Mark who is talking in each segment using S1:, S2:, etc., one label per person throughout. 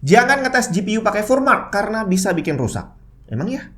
S1: Jangan ngetes GPU pakai Furmark karena bisa bikin rusak. Emang ya?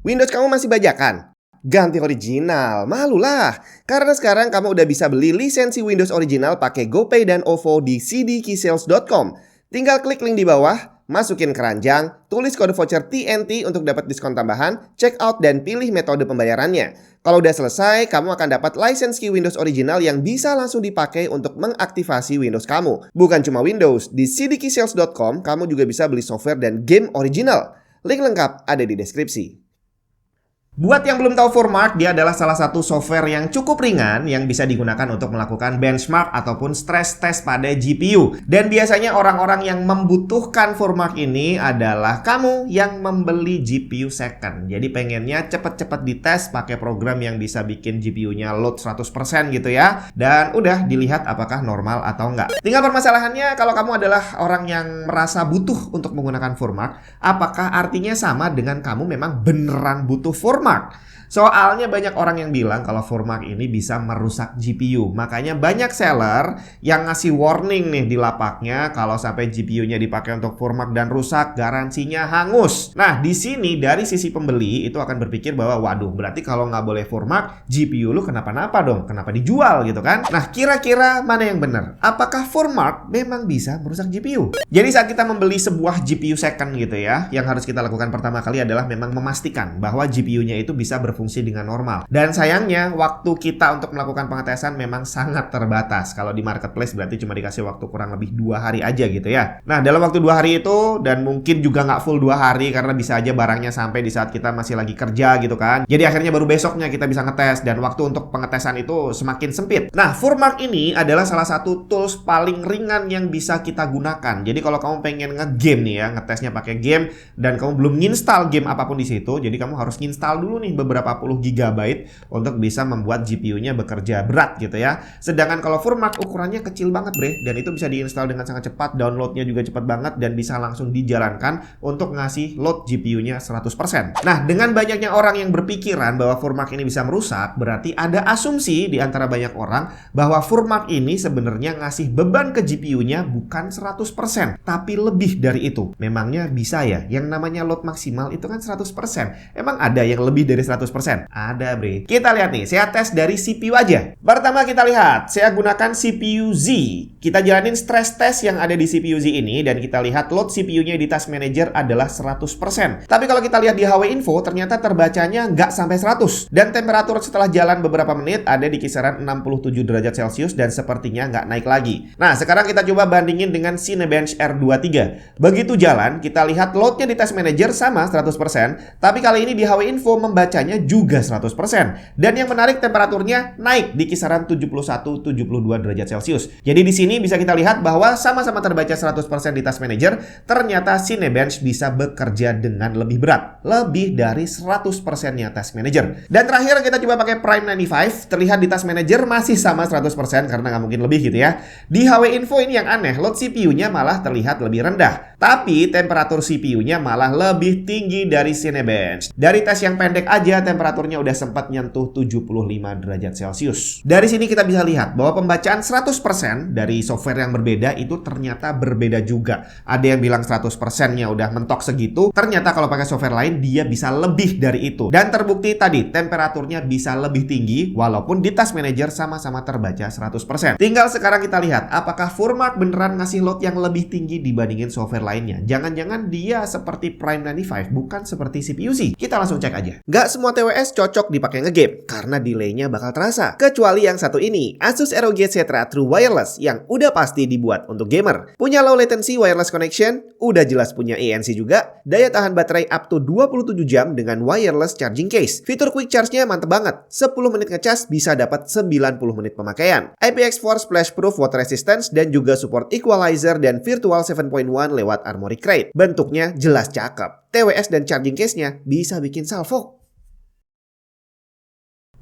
S1: Windows kamu masih bajakan? Ganti original, malulah. Karena sekarang kamu udah bisa beli lisensi Windows original pakai GoPay dan OVO di cdkeysales.com. Tinggal klik link di bawah, masukin keranjang, tulis kode voucher TNT untuk dapat diskon tambahan, check out dan pilih metode pembayarannya. Kalau udah selesai, kamu akan dapat lisensi Windows original yang bisa langsung dipakai untuk mengaktifasi Windows kamu. Bukan cuma Windows, di cdkeysales.com kamu juga bisa beli software dan game original. Link lengkap ada di deskripsi. Buat yang belum tahu Furmark, dia adalah salah satu software yang cukup ringan yang bisa digunakan untuk melakukan benchmark ataupun stress test pada GPU. Dan biasanya orang-orang yang membutuhkan Furmark ini adalah kamu yang membeli GPU second. Jadi pengennya cepet-cepet dites pakai program yang bisa bikin GPU-nya load 100% gitu ya. Dan udah dilihat apakah normal atau enggak. Tinggal permasalahannya kalau kamu adalah orang yang merasa butuh untuk menggunakan Furmark, apakah artinya sama dengan kamu memang beneran butuh Furmark? Soalnya banyak orang yang bilang kalau Furmark ini bisa merusak GPU. Makanya banyak seller yang ngasih warning nih di lapaknya kalau sampai GPU-nya dipakai untuk Furmark dan rusak, garansinya hangus. Nah, di sini dari sisi pembeli itu akan berpikir bahwa waduh, berarti kalau nggak boleh Furmark, GPU lu kenapa-napa dong? Kenapa dijual gitu kan? Nah, kira-kira mana yang benar? Apakah Furmark memang bisa merusak GPU? Jadi saat kita membeli sebuah GPU second gitu ya, yang harus kita lakukan pertama kali adalah memang memastikan bahwa GPU-nya itu bisa berfungsi dengan normal. Dan sayangnya waktu kita untuk melakukan pengetesan memang sangat terbatas. Kalau di marketplace berarti cuma dikasih waktu kurang lebih 2 hari aja gitu ya. Nah, dalam waktu 2 hari itu, dan mungkin juga nggak full 2 hari karena bisa aja barangnya sampai di saat kita masih lagi kerja gitu kan. Jadi akhirnya baru besoknya kita bisa ngetes dan waktu untuk pengetesan itu semakin sempit. Nah, Furmark ini adalah salah satu tools paling ringan yang bisa kita gunakan. Jadi kalau kamu pengen nge-game nih ya, ngetesnya pakai game dan kamu belum nginstal game apapun di situ, jadi kamu harus nginstal dulu nih beberapa puluh GB untuk bisa membuat GPU-nya bekerja berat gitu ya. Sedangkan kalau Furmark ukurannya kecil banget bre, dan itu bisa diinstal dengan sangat cepat, downloadnya juga cepat banget dan bisa langsung dijalankan untuk ngasih load GPU-nya 100%. Nah, dengan banyaknya orang yang berpikiran bahwa Furmark ini bisa merusak, berarti ada asumsi di antara banyak orang bahwa Furmark ini sebenarnya ngasih beban ke GPU-nya bukan 100%, tapi lebih dari itu. Memangnya bisa ya? Yang namanya load maksimal itu kan 100%. Emang ada yang lebih dari 100%? Ada bre. Kita lihat nih, saya tes dari CPU aja. Pertama kita lihat, saya gunakan CPU Z. Kita jalanin stress test yang ada di CPU Z ini dan kita lihat load CPU-nya di Task Manager adalah 100%. Tapi kalau kita lihat di HW Info, ternyata terbacanya nggak sampai 100. Dan temperatur setelah jalan beberapa menit ada di kisaran 67 derajat Celcius dan sepertinya nggak naik lagi. Nah, sekarang kita coba bandingin dengan Cinebench R23. Begitu jalan, kita lihat loadnya di Task Manager sama 100%, tapi kali ini di HW Info membacanya juga 100%. Dan yang menarik temperaturnya naik di kisaran 71-72 derajat Celcius. Jadi di sini bisa kita lihat bahwa sama-sama terbaca 100% di Task Manager, ternyata Cinebench bisa bekerja dengan lebih berat. Lebih dari 100%-nya Task Manager. Dan terakhir kita coba pakai Prime 95, terlihat di Task Manager masih sama 100% karena nggak mungkin lebih gitu ya. Di HW Info ini yang aneh, load CPU-nya malah terlihat lebih rendah. Tapi temperatur CPU-nya malah lebih tinggi dari Cinebench. Dari tes yang pendek aja temperaturnya udah sempat nyentuh 75 derajat Celcius. Dari sini kita bisa lihat bahwa pembacaan 100% dari software yang berbeda itu ternyata berbeda juga. Ada yang bilang 100%-nya udah mentok segitu, ternyata kalau pakai software lain dia bisa lebih dari itu. Dan terbukti tadi temperaturnya bisa lebih tinggi walaupun di Task Manager sama-sama terbaca 100%. Tinggal sekarang kita lihat apakah Furmark beneran ngasih load yang lebih tinggi dibandingin software lainnya. Jangan-jangan dia seperti Prime 95 bukan seperti CPU Z. Kita langsung cek aja. Nggak semua TWS cocok dipakai ngegame karena delaynya bakal terasa. Kecuali yang satu ini, Asus ROG Zetra True Wireless yang udah pasti dibuat untuk gamer. Punya low latency wireless connection, udah jelas punya ANC juga, daya tahan baterai up to 27 jam dengan wireless charging case. Fitur quick charge-nya mantep banget. 10 menit ngecas bisa dapat 90 menit pemakaian. IPX4 splash proof water resistance dan juga support equalizer dan virtual 7.1 lewat Armoury Crate. Bentuknya jelas cakep. TWS dan charging case-nya bisa bikin salvo.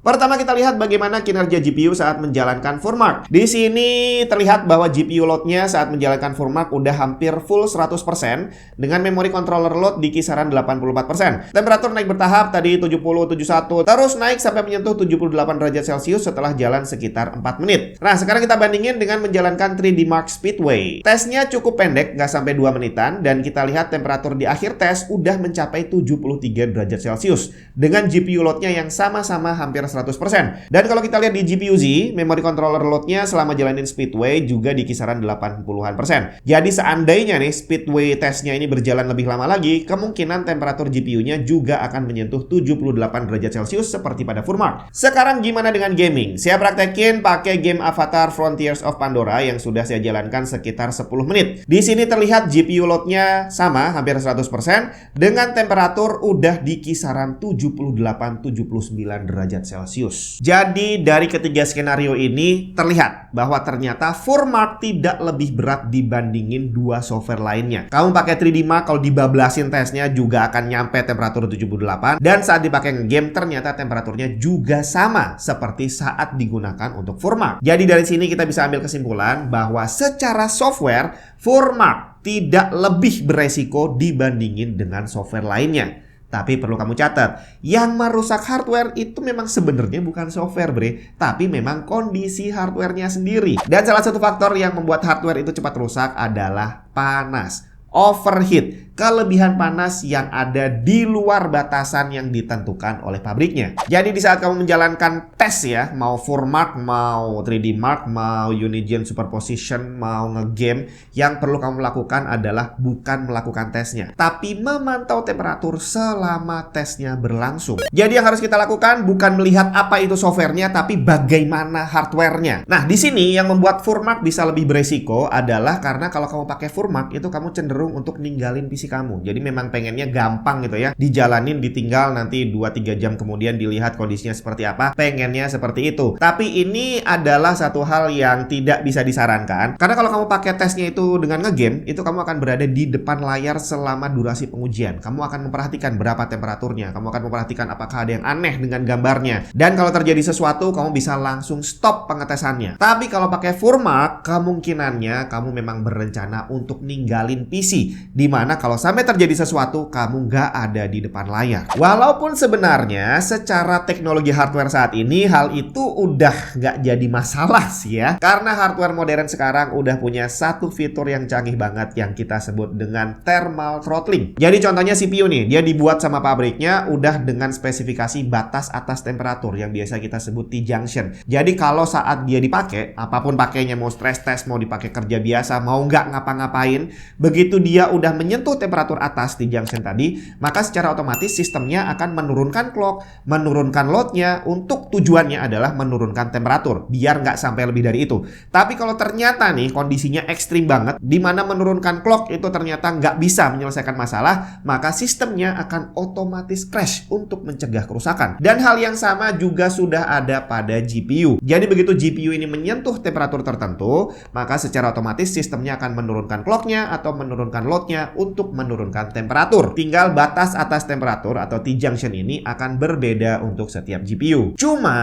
S1: Pertama kita lihat bagaimana kinerja GPU saat menjalankan Furmark. Di sini terlihat bahwa GPU load-nya saat menjalankan Furmark udah hampir full 100% dengan memori controller load di kisaran 84%. Temperatur naik bertahap tadi 70, 71, terus naik sampai menyentuh 78 derajat Celcius setelah jalan sekitar 4 menit. Nah, sekarang kita bandingin dengan menjalankan 3D Mark Speedway. Tesnya cukup pendek, nggak sampai 2 menitan, dan kita lihat temperatur di akhir tes udah mencapai 73 derajat Celcius dengan GPU load-nya yang sama-sama hampir 100%. Dan kalau kita lihat di GPU-Z, memori controller load-nya selama jalanin Speedway juga di kisaran 80-an%. Jadi seandainya nih Speedway tesnya ini berjalan lebih lama lagi, kemungkinan temperatur GPU-nya juga akan menyentuh 78 derajat Celcius seperti pada Furmark. Sekarang gimana dengan gaming? Saya praktekin pakai game Avatar Frontiers of Pandora yang sudah saya jalankan sekitar 10 menit. Di sini terlihat GPU load-nya sama, hampir 100%, dengan temperatur udah di kisaran 78-79 derajat Celcius. Jadi dari ketiga skenario ini terlihat bahwa ternyata Furmark tidak lebih berat dibandingin dua software lainnya. Kamu pakai 3D Mark kalau dibablasin tesnya juga akan nyampe temperatur 78, dan saat dipakai nge-game ternyata temperaturnya juga sama seperti saat digunakan untuk Furmark. Jadi dari sini kita bisa ambil kesimpulan bahwa secara software Furmark tidak lebih beresiko dibandingin dengan software lainnya. Tapi perlu kamu catat, yang merusak hardware itu memang sebenarnya bukan software, bre, tapi memang kondisi hardwarenya sendiri. Dan salah satu faktor yang membuat hardware itu cepat rusak adalah panas. Overheat, kelebihan panas yang ada di luar batasan yang ditentukan oleh pabriknya. Jadi di saat kamu menjalankan tes ya, mau Furmark, mau 3D Mark, mau Unigine Superposition, mau ngegame, yang perlu kamu lakukan adalah bukan melakukan tesnya, tapi memantau temperatur selama tesnya berlangsung. Jadi yang harus kita lakukan bukan melihat apa itu softwarenya, tapi bagaimana hardwarenya. Nah, di sini yang membuat Furmark bisa lebih beresiko adalah karena kalau kamu pakai Furmark itu kamu cenderung untuk ninggalin PC kamu. Jadi memang pengennya gampang gitu ya, dijalanin, ditinggal, nanti 2-3 jam kemudian dilihat kondisinya seperti apa, pengennya seperti itu. Tapi ini adalah satu hal yang tidak bisa disarankan, karena kalau kamu pakai tesnya itu dengan ngegame, itu kamu akan berada di depan layar selama durasi pengujian. Kamu akan memperhatikan berapa temperaturnya, kamu akan memperhatikan apakah ada yang aneh dengan gambarnya, dan kalau terjadi sesuatu kamu bisa langsung stop pengetesannya. Tapi kalau pakai Furmark, kemungkinannya kamu memang berencana untuk ninggalin PC, dimana kalau sampai terjadi sesuatu kamu nggak ada di depan layar. Walaupun sebenarnya secara teknologi hardware saat ini hal itu udah nggak jadi masalah sih ya, karena hardware modern sekarang udah punya satu fitur yang canggih banget yang kita sebut dengan thermal throttling. Jadi contohnya CPU nih, dia dibuat sama pabriknya udah dengan spesifikasi batas atas temperatur yang biasa kita sebut T-junction. Jadi kalau saat dia dipakai, apapun pakainya, mau stress test, mau dipakai kerja biasa, mau nggak ngapa-ngapain, begitu dia udah menyentuh temperatur atas di junction tadi, maka secara otomatis sistemnya akan menurunkan clock, menurunkan loadnya, untuk tujuannya adalah menurunkan temperatur, biar nggak sampai lebih dari itu. Tapi kalau ternyata nih kondisinya ekstrim banget, di mana menurunkan clock itu ternyata nggak bisa menyelesaikan masalah, maka sistemnya akan otomatis crash untuk mencegah kerusakan. Dan hal yang sama juga sudah ada pada GPU. Jadi begitu GPU ini menyentuh temperatur tertentu, maka secara otomatis sistemnya akan menurunkan clocknya atau menurunkan loadnya untuk menurunkan temperatur. Tinggal batas atas temperatur atau T-junction ini akan berbeda untuk setiap GPU. Cuma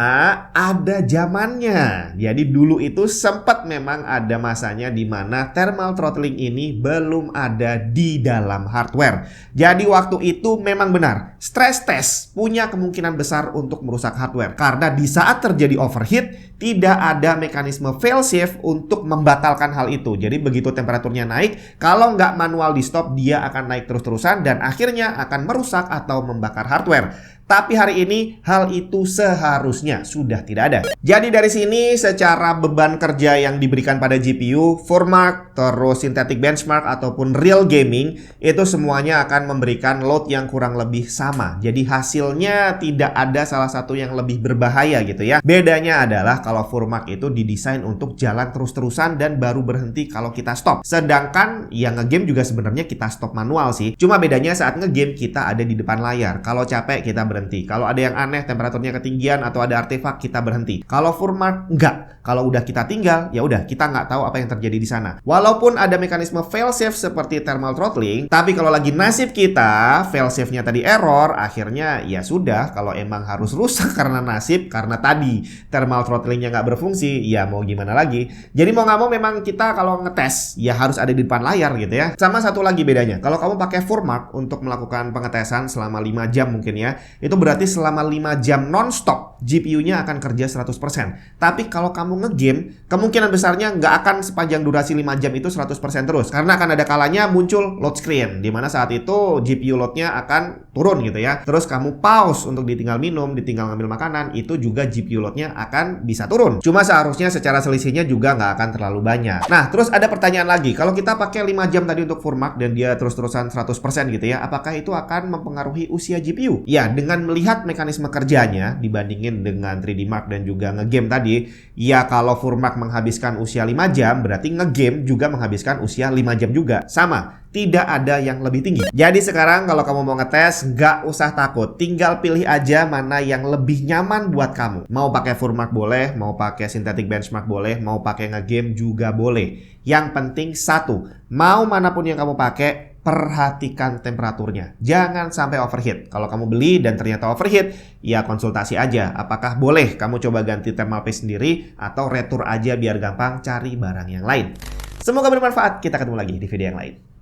S1: ada zamannya. Jadi dulu itu sempat memang ada masanya di mana thermal throttling ini belum ada di dalam hardware. Jadi waktu itu memang benar, stress test punya kemungkinan besar untuk merusak hardware, karena di saat terjadi overheat tidak ada mekanisme failsafe untuk membatalkan hal itu. Jadi begitu temperaturnya naik, kalau nggak manual di stop, dia akan naik terus-terusan dan akhirnya akan merusak atau membakar hardware. Tapi hari ini hal itu seharusnya sudah tidak ada. Jadi dari sini secara beban kerja yang diberikan pada GPU, Furmark, terus synthetic benchmark ataupun real gaming, itu semuanya akan memberikan load yang kurang lebih sama. Jadi hasilnya tidak ada salah satu yang lebih berbahaya gitu ya. Bedanya adalah kalau Furmark itu didesain untuk jalan terus-terusan dan baru berhenti kalau kita stop. Sedangkan yang ngegame juga sebenarnya kita stop manual sih. Cuma bedanya saat ngegame kita ada di depan layar. Kalau capek kita berhenti. Kalau ada yang aneh, temperaturnya ketinggian atau ada artefak, kita berhenti. Kalau Furmark, enggak. Kalau udah kita tinggal, ya udah kita nggak tahu apa yang terjadi di sana. Walaupun ada mekanisme failsafe seperti thermal throttling, tapi kalau lagi nasib kita, failsafe-nya tadi error, akhirnya ya sudah. Kalau emang harus rusak karena nasib, karena tadi thermal throttling-nya nggak berfungsi, ya mau gimana lagi. Jadi mau nggak mau memang kita kalau ngetes, ya harus ada di depan layar gitu ya. Sama satu lagi bedanya, kalau kamu pakai Furmark untuk melakukan pengetesan selama 5 jam mungkin ya, itu berarti selama 5 jam non-stop GPU-nya akan kerja 100%. Tapi kalau kamu ngegame, kemungkinan besarnya nggak akan sepanjang durasi 5 jam itu 100% terus. Karena akan ada kalanya muncul load screen, dimana saat itu GPU load-nya akan turun gitu ya. Terus kamu pause untuk ditinggal minum, ditinggal ngambil makanan, itu juga GPU load-nya akan bisa turun. Cuma seharusnya secara selisihnya juga nggak akan terlalu banyak. Nah, terus ada pertanyaan lagi. Kalau kita pakai 5 jam tadi untuk Furmark dan dia terus-terusan 100% gitu ya, apakah itu akan mempengaruhi usia GPU? Ya, dengan melihat mekanisme kerjanya dibandingin dengan 3D Mark dan juga ngegame tadi, ya kalau Furmark menghabiskan usia 5 jam, berarti ngegame juga menghabiskan usia 5 jam juga. Sama, tidak ada yang lebih tinggi. Jadi sekarang kalau kamu mau ngetes, nggak usah takut. Tinggal pilih aja mana yang lebih nyaman buat kamu. Mau pakai Furmark boleh, mau pakai synthetic benchmark boleh, mau pakai ngegame juga boleh. Yang penting satu, mau manapun yang kamu pakai, perhatikan temperaturnya. Jangan sampai overheat. Kalau kamu beli dan ternyata overheat, ya konsultasi aja. Apakah boleh kamu coba ganti thermal paste sendiri atau retur aja biar gampang cari barang yang lain. Semoga bermanfaat. Kita ketemu lagi di video yang lain.